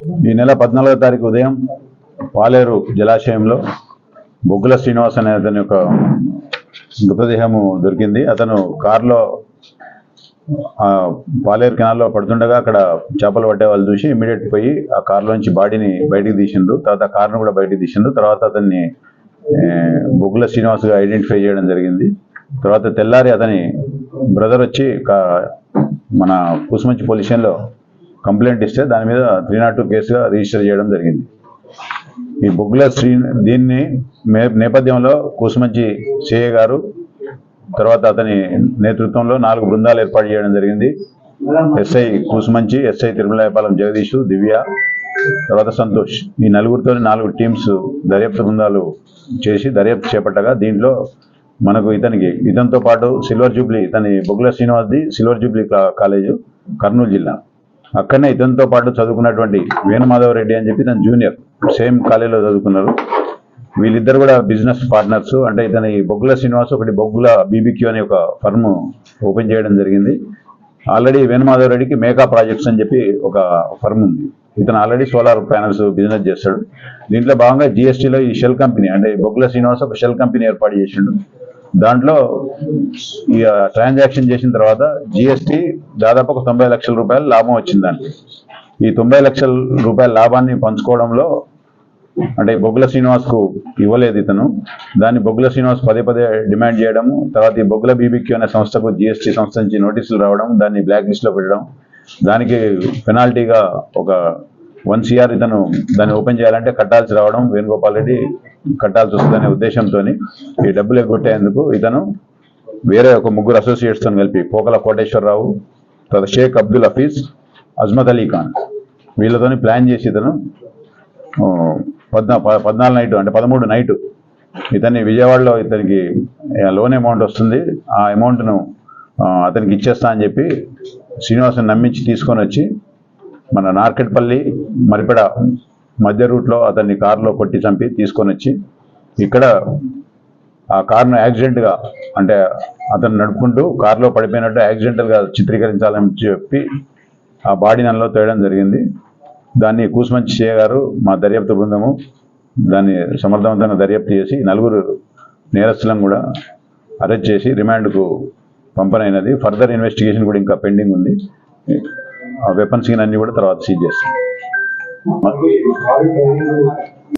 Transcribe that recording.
ఈ నెల 14వ తారీఖు ఉదయం పాలేరు జలాశయంలో బొగ్గుల శ్రీనివాస్ అనే అతని యొక్క మృతదేహము దొరికింది. అతను కారులో పాలేరు కెనాల్లో పడుతుండగా అక్కడ చేపలు పట్టే వాళ్ళు చూసి ఇమీడియట్ పోయి ఆ కారులోంచి బాడీని బయటికి తీసిండ్రు. తర్వాత ఆ కారును కూడా బయటికి తీసిండ్రు. తర్వాత అతన్ని బొగ్గుల శ్రీనివాస్గా ఐడెంటిఫై చేయడం జరిగింది. తర్వాత తెల్లారి అతని బ్రదర్ వచ్చి మన కూసుమంచి పోలీస్ స్టేషన్లో కంప్లైంట్ ఇస్తే దాని మీద 302 కేసుగా రిజిస్టర్ చేయడం జరిగింది. ఈ బొగ్గుల దీన్ని నేపథ్యంలో కూసుమంచి సిఐ గారు తర్వాత అతని నేతృత్వంలో 4 బృందాలు ఏర్పాటు చేయడం జరిగింది. ఎస్ఐ కూసుమంచి, ఎస్ఐ తిరుమలాయపాలెం జగదీష్, దివ్య, తర్వాత సంతోష్, ఈ నలుగురితో 4 టీమ్స్ దర్యాప్తు బృందాలు చేసి దర్యాప్తు చేపట్టగా దీంట్లో మనకు ఇతనితో పాటు సిల్వర్ జూబ్లీ, ఇతని బొగ్గుల శ్రీనివాస్ది సిల్వర్ జూబ్లీ కాలేజు కర్నూలు జిల్లా, అక్కడనే ఇతనితో పాటు చదువుకున్నటువంటి వేణుమాధవ రెడ్డి అని చెప్పి తన జూనియర్ సేమ్ కాలేజీలో చదువుకున్నారు. వీళ్ళిద్దరు కూడా బిజినెస్ పార్ట్నర్స్. అంటే ఇతని బొగ్గుల శ్రీనివాస్ ఒకటి బొగ్గుల బీబీక్యూ అనే ఒక ఫర్మ్ ఓపెన్ చేయడం జరిగింది. ఆల్రెడీ వేణుమాధవ రెడ్డికి మేకా ప్రాజెక్ట్స్ అని చెప్పి ఒక ఫర్మ్ ఉంది. ఇతను ఆల్రెడీ సోలార్ ప్యానల్స్ బిజినెస్ చేస్తాడు. దీంట్లో భాగంగా జిఎస్టీలో ఈ షెల్ కంపెనీ అంటే బొగ్గుల శ్రీనివాస్ ఒక షెల్ కంపెనీ ఏర్పాటు చేసిండు. దాంట్లో ఈ ట్రాన్సాక్షన్ చేసిన తర్వాత జిఎస్టీ దాదాపు ఒక 90 లక్షల రూపాయలు లాభం వచ్చింది. దానికి ఈ 90 లక్షల రూపాయల లాభాన్ని పంచుకోవడంలో అంటే బొగ్గుల శ్రీనివాస్కు ఇవ్వలేదు ఇతను. దాన్ని బొగ్గుల శ్రీనివాస్ పదే డిమాండ్ చేయడము, తర్వాత ఈ బొగ్గుల బీబీక్యూ అనే సంస్థకు జిఎస్టీ సంస్థ నుంచి నోటీసులు రావడం, దాన్ని బ్లాక్ లిస్ట్లో పెట్టడం, దానికి పెనాల్టీగా ఒక 1 CR ఇతను దాన్ని ఓపెన్ చేయాలంటే కట్టాల్సి రావడం, వేణుగోపాల్ రెడ్డి కట్టాల్సి వస్తుందనే ఉద్దేశంతో ఈ డబ్బులు ఎగ్గొట్టేందుకు ఇతను వేరే ఒక 3 అసోసియేట్స్తో కలిపి పోకల కోటేశ్వరరావు, తర్వాత షేక్ అబ్దుల్ హఫీజ్, అజ్మత్ అలీ ఖాన్ వీళ్ళతోని ప్లాన్ చేసి ఇతను 14 నైట్ అంటే 13 నైట్ ఇతన్ని విజయవాడలో ఇతనికి లోన్ అమౌంట్ వస్తుంది, ఆ అమౌంట్ను అతనికి ఇచ్చేస్తా అని చెప్పి శ్రీనివాసుని నమ్మించి తీసుకొని వచ్చి మన నార్కెట్పల్లి మరిపెడ మధ్య రూట్లో అతన్ని కారులో కొట్టి చంపి తీసుకొని వచ్చి ఇక్కడ ఆ కారును యాక్సిడెంట్గా అంటే అతను నడుపుకుంటూ కారులో పడిపోయినట్టు యాక్సిడెంటల్గా చిత్రీకరించాలని చెప్పి ఆ బాడీ నల్లో తేయడం జరిగింది. దాన్ని కూసుమంచి సిఐ గారు మా దర్యాప్తు బృందము దాన్ని సమర్థవంతంగా దర్యాప్తు చేసి 4 నేరస్తులను కూడా అరెస్ట్ చేసి రిమాండ్కు పంపనైనది. ఫర్దర్ ఇన్వెస్టిగేషన్ కూడా ఇంకా పెండింగ్ ఉంది. ఆ వెపన్స్ అన్ని కూడా తర్వాత సీజ్ చేస్తాం.